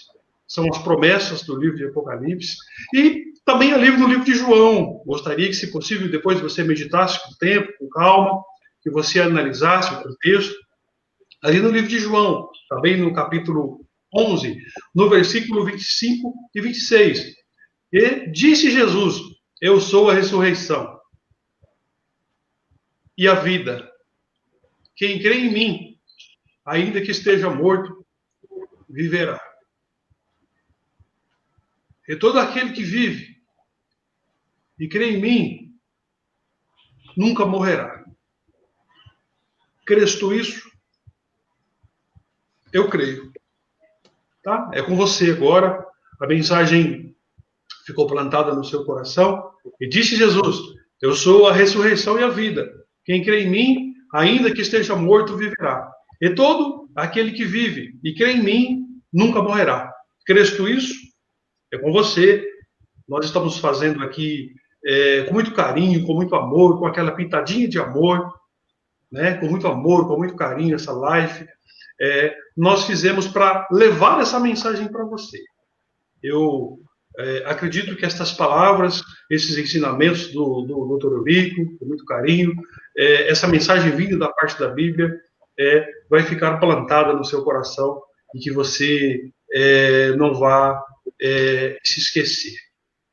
são as promessas do livro de Apocalipse, e também é livro do livro de João. Gostaria que, se possível, depois você meditasse com tempo, com calma, que você analisasse o contexto, ali no livro de João, também no capítulo 11, no versículo 25 e 26. E disse Jesus: eu sou a ressurreição e a vida. Quem crê em mim, ainda que esteja morto, viverá. E todo aquele que vive e crê em mim, nunca morrerá. Crês tu isso? Eu creio. Tá? É com você agora. A mensagem ficou plantada no seu coração. E disse Jesus: eu sou a ressurreição e a vida. Quem crê em mim, ainda que esteja morto, viverá. E todo aquele que vive e crê em mim nunca morrerá. Crês tu isso? É com você. Nós estamos fazendo aqui com muito carinho, com muito amor, com aquela pitadinha de amor, né? Com muito amor, com muito carinho essa live. Nós fizemos para levar essa mensagem para você. Eu acredito que estas palavras, esses ensinamentos do Dr. Eurico, com muito carinho, essa mensagem vinda da parte da Bíblia, vai ficar plantada no seu coração e que você não vá se esquecer.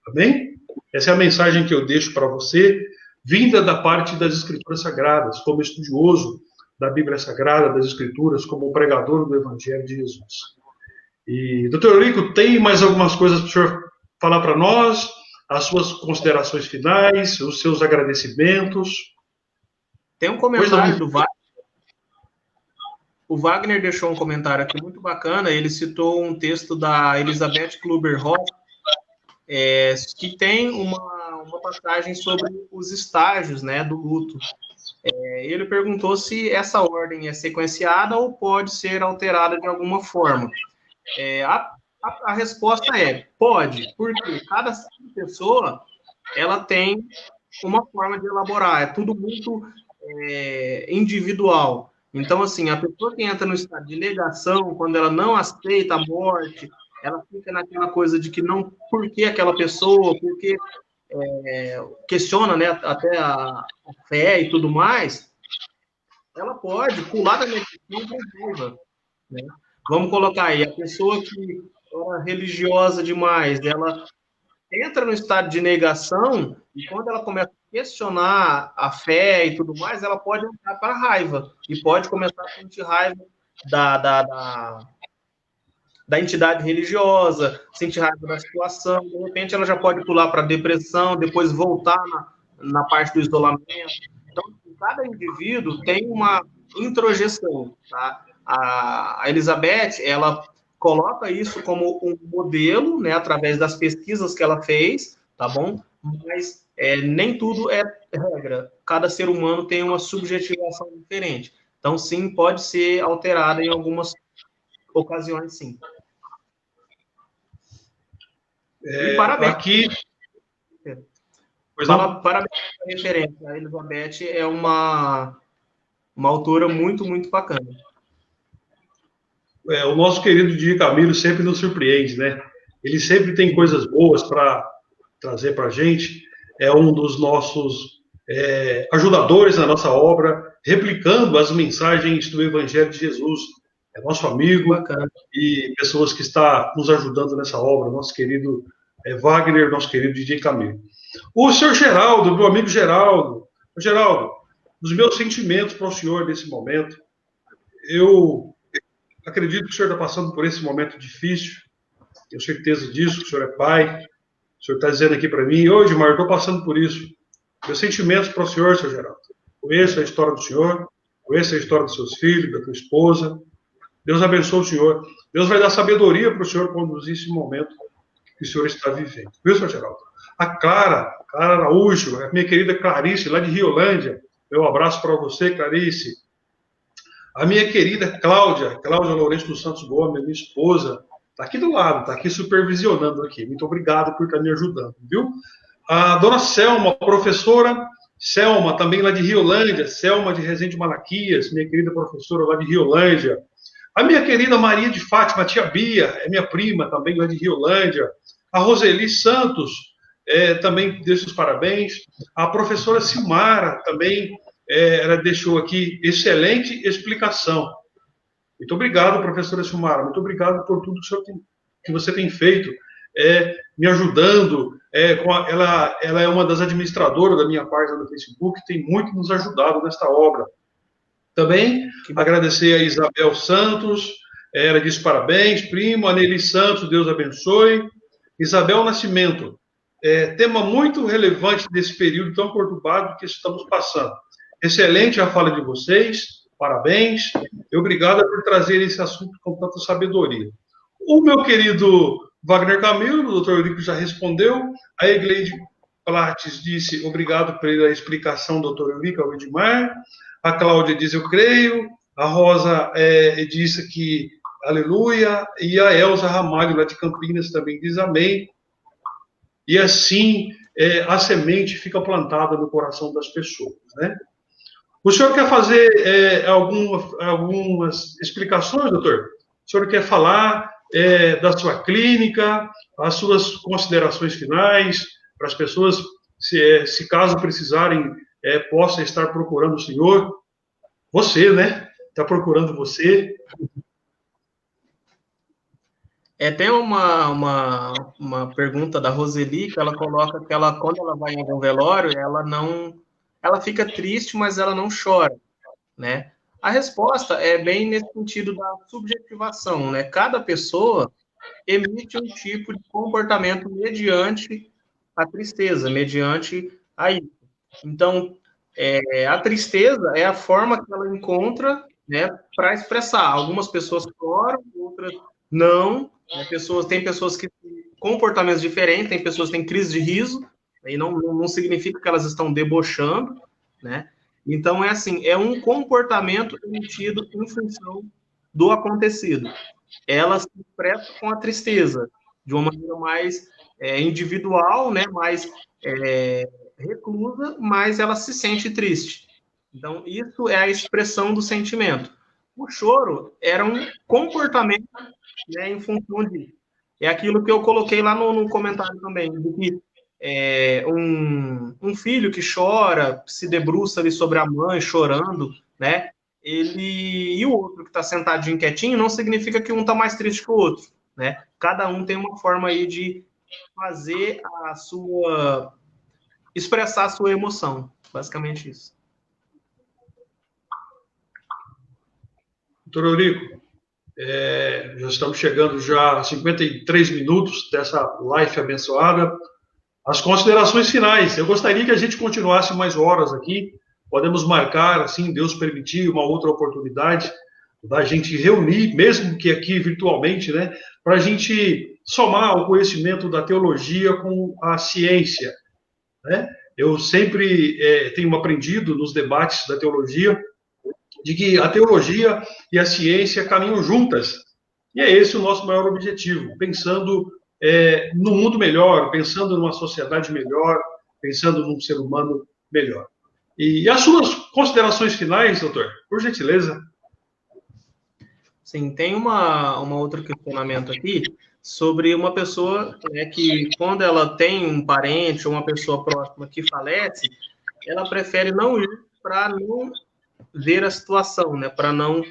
Amém? Essa é a mensagem que eu deixo para você, vinda da parte das Escrituras Sagradas, como estudioso da Bíblia Sagrada, das Escrituras, como pregador do Evangelho de Jesus. E, doutor Eurico, tem mais algumas coisas para o senhor falar para nós? As suas considerações finais, os seus agradecimentos? Tem um comentário do Wagner. O Wagner deixou um comentário aqui muito bacana. Ele citou um texto da Elizabeth Kluber-Ross, que tem uma passagem sobre os estágios, né, do luto. Ele perguntou se essa ordem é sequenciada ou pode ser alterada de alguma forma. A resposta é pode, porque cada pessoa ela tem uma forma de elaborar, é tudo muito individual. Então, assim, a pessoa que entra no estado de negação, quando ela não aceita a morte, ela fica naquela coisa de que não, por que aquela pessoa, porque questiona, né, até a fé e tudo mais, ela pode pular da negação para raiva, né? Vamos colocar aí, a pessoa que é religiosa demais, ela entra no estado de negação e quando ela começa a questionar a fé e tudo mais, ela pode entrar para a raiva e pode começar a sentir raiva da entidade religiosa, sentir raiva da situação, de repente ela já pode pular para a depressão, depois voltar na parte do isolamento. Então, cada indivíduo tem uma introjeção, tá? A Elizabeth, ela coloca isso como um modelo, né, através das pesquisas que ela fez, tá bom? Mas nem tudo é regra. Cada ser humano tem uma subjetivação diferente. Então, sim, pode ser alterada em algumas ocasiões, sim. E parabéns. Aqui... Parabéns pela referência. A Elizabeth é uma autora muito, muito bacana. O nosso querido Didi Camilo sempre nos surpreende, né? Ele sempre tem coisas boas para trazer para a gente. É um dos nossos ajudadores na nossa obra, replicando as mensagens do Evangelho de Jesus. É nosso amigo bacana. E pessoas que estão nos ajudando nessa obra. Nosso querido Wagner, nosso querido Didi Camilo. O senhor Geraldo, meu amigo Geraldo. Geraldo, os meus sentimentos para o senhor nesse momento. Eu acredito que o senhor está passando por esse momento difícil. Tenho certeza disso, que o senhor é pai. O senhor está dizendo aqui para mim, hoje, Mar, eu estou passando por isso. Meus sentimentos para o senhor, senhor Geraldo. Conheço a história do senhor, conheço a história dos seus filhos, da tua esposa. Deus abençoe o senhor. Deus vai dar sabedoria para o senhor conduzir esse momento que o senhor está vivendo. Viu, senhor Geraldo? A Clara Araújo, a minha querida Clarice, lá de Riolândia. Meu abraço para você, Clarice. A minha querida Cláudia Lourenço dos Santos Gomes, minha esposa, está aqui do lado, está aqui supervisionando aqui. Muito obrigado por estar me ajudando, viu? A dona Selma, professora Selma, também lá de Riolândia, Selma de Resende Malaquias, minha querida professora lá de Riolândia. A minha querida Maria de Fátima, tia Bia, é minha prima também lá de Riolândia. A Roseli Santos, também deixo os parabéns. A professora Silmara também, ela deixou aqui excelente explicação. Muito obrigado, professora Silmara. Muito obrigado por tudo que você tem feito, me ajudando. Ela é uma das administradoras da minha página no Facebook, tem muito nos ajudado nesta obra. Também agradecer a Isabel Santos, ela diz parabéns, primo. A Nelly Santos, Deus abençoe. Isabel Nascimento, tema muito relevante desse período tão conturbado que estamos passando. Excelente a fala de vocês, parabéns. E obrigado por trazer esse assunto com tanta sabedoria. O meu querido Wagner Camilo, o doutor Eurico já respondeu. A Egleide Plates disse obrigado pela explicação, doutor Eurico, ao Edmar. A Cláudia diz eu creio. A Rosa disse que aleluia, e a Elza Ramalho, lá de Campinas, também diz amém. E assim a semente fica plantada no coração das pessoas, né? O senhor quer fazer algumas explicações, doutor? O senhor quer falar da sua clínica, as suas considerações finais, para as pessoas, se caso precisarem, possam estar procurando o senhor? Você, né? Está procurando você. Tem uma pergunta da Roseli, que ela coloca que ela, quando ela vai em algum velório, ela fica triste, mas ela não chora, né? A resposta é bem nesse sentido da subjetivação, né? Cada pessoa emite um tipo de comportamento mediante a tristeza, mediante a isso. Então, a tristeza é a forma que ela encontra, né, para expressar. Algumas pessoas choram, outras não. Né? Tem pessoas que têm comportamentos diferentes, tem pessoas que têm crise de riso, e não significa que elas estão debochando, né? Então, é assim, é um comportamento emitido em função do acontecido. Ela se expressa com a tristeza, de uma maneira mais individual, né, mais reclusa, mas ela se sente triste. Então, isso é a expressão do sentimento. O choro era um comportamento, né, em função disso. É aquilo que eu coloquei lá no comentário também, de que um filho que chora, se debruça ali sobre a mãe, chorando, né? E o outro que está sentadinho quietinho, não significa que um está mais triste que o outro, né? Cada um tem uma forma aí de fazer expressar a sua emoção, basicamente isso. Doutor Eurico, já estamos chegando já a 53 minutos dessa live abençoada. As considerações finais. Eu gostaria que a gente continuasse mais horas aqui. Podemos marcar, assim, Deus permitir, uma outra oportunidade da gente reunir, mesmo que aqui virtualmente, né, para a gente somar o conhecimento da teologia com a ciência, né? Eu sempre tenho aprendido nos debates da teologia de que a teologia e a ciência caminham juntas. E é esse o nosso maior objetivo, pensando no mundo melhor, pensando numa sociedade melhor, pensando num ser humano melhor. E as suas considerações finais, doutor, por gentileza? Sim, tem uma outro questionamento aqui sobre uma pessoa, né, que quando ela tem um parente ou uma pessoa próxima que falece, ela prefere não ir para não ver a situação, né, para não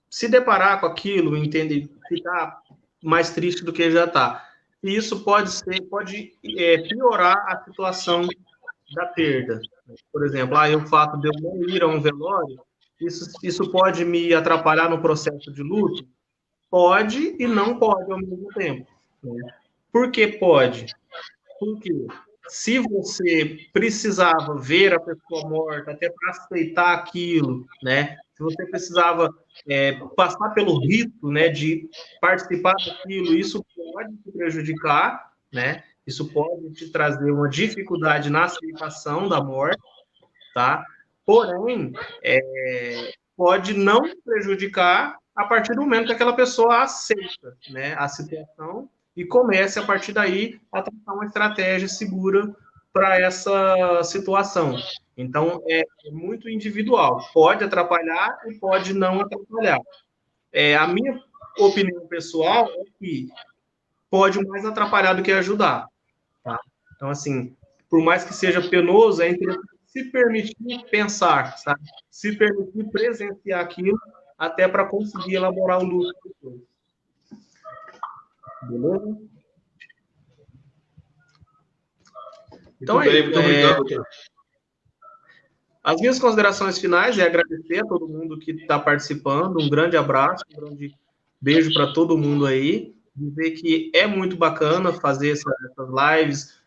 se deparar com aquilo, entender, ficar mais triste do que já está. E isso pode piorar a situação da perda. Por exemplo, o fato de eu não ir a um velório, isso pode me atrapalhar no processo de luto? Pode e não pode ao mesmo tempo. Né? Por que pode? Porque se você precisava ver a pessoa morta até para aceitar aquilo, né? Se você precisava passar pelo rito, né, de participar daquilo, isso pode te prejudicar, né? Isso pode te trazer uma dificuldade na aceitação da morte, tá? Porém, pode não prejudicar a partir do momento que aquela pessoa aceita, né, a situação e comece, a partir daí, a traçar uma estratégia segura para essa situação. Então, é muito individual. Pode atrapalhar e pode não atrapalhar. A minha opinião pessoal é que pode mais atrapalhar do que ajudar. Tá? Então, assim, por mais que seja penoso, é interessante se permitir pensar, sabe? Se permitir presenciar aquilo até para conseguir elaborar o luto depois. Beleza? Então, muito bem, muito obrigado, doutor. As minhas considerações finais é agradecer a todo mundo que está participando, um grande abraço, um grande beijo para todo mundo aí, dizer que é muito bacana fazer essas lives,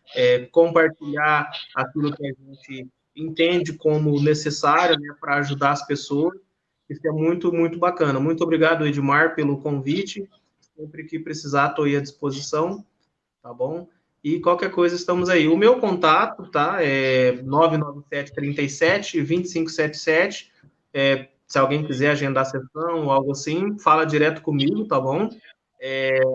compartilhar aquilo que a gente entende como necessário, né, para ajudar as pessoas. Isso é muito, muito bacana. Muito obrigado, Edmar, pelo convite. Sempre que precisar, estou aí à disposição, tá bom? E qualquer coisa, estamos aí. O meu contato, tá? É 997-37-2577. Se alguém quiser agendar sessão ou algo assim, fala direto comigo, tá bom?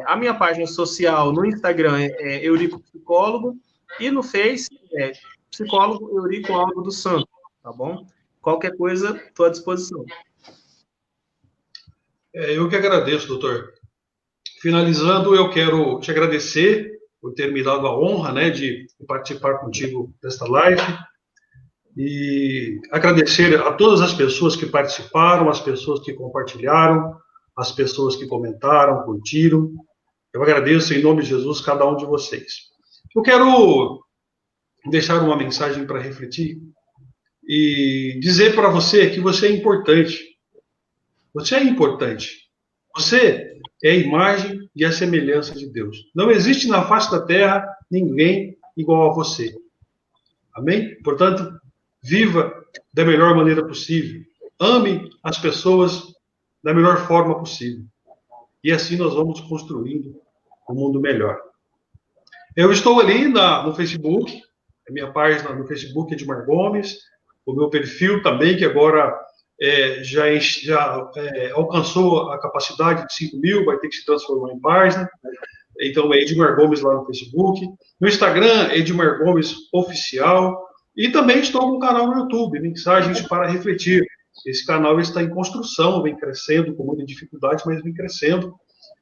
A minha página social no Instagram é Eurico Psicólogo e no Face é Psicólogo Eurico Alvo dos Santos, tá bom? Qualquer coisa, estou à disposição. Eu que agradeço, doutor. Finalizando, eu quero te agradecer por ter me dado a honra, né, de participar contigo desta live e agradecer a todas as pessoas que participaram, as pessoas que compartilharam, as pessoas que comentaram, curtiram. Eu agradeço em nome de Jesus cada um de vocês. Eu quero deixar uma mensagem para refletir e dizer para você que você é importante. Você é importante. Você é a imagem e a semelhança de Deus. Não existe na face da terra ninguém igual a você. Amém? Portanto, viva da melhor maneira possível. Ame as pessoas da melhor forma possível. E assim nós vamos construindo um mundo melhor. Eu estou ali no Facebook, a minha página no Facebook é Edmar Gomes, o meu perfil também, que agora já alcançou a capacidade de 5 mil, vai ter que se transformar em página. Então é Edmar Gomes lá no Facebook. No Instagram, Edmar Gomes Oficial. E também estou com um canal no YouTube, Mensagens para Refletir. Esse canal está em construção, vem crescendo, com muita dificuldade, mas vem crescendo.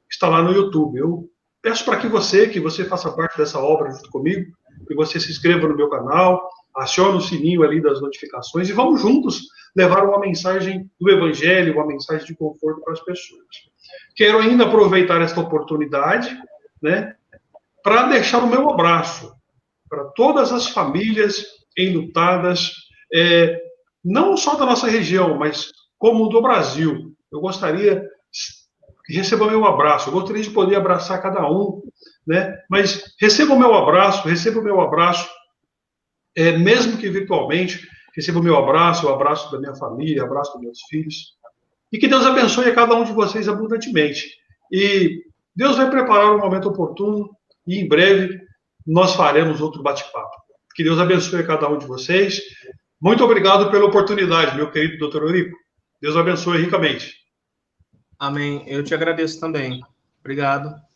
Está lá no YouTube. Eu peço para que você faça parte dessa obra junto comigo, que você se inscreva no meu canal, acione o sininho ali das notificações e vamos juntos levar uma mensagem do Evangelho, uma mensagem de conforto para as pessoas. Quero ainda aproveitar esta oportunidade, né, para deixar o meu abraço para todas as famílias enlutadas, não só da nossa região, mas como do Brasil. Eu gostaria que receba meu abraço, eu gostaria de poder abraçar cada um, né? Mas receba o meu abraço, mesmo que virtualmente, receba o meu abraço, o abraço da minha família, o abraço dos meus filhos. E que Deus abençoe a cada um de vocês abundantemente. E Deus vai preparar o momento oportuno e em breve nós faremos outro bate-papo. Que Deus abençoe a cada um de vocês. Muito obrigado pela oportunidade, meu querido doutor Eurico. Deus abençoe ricamente. Amém. Eu te agradeço também. Obrigado.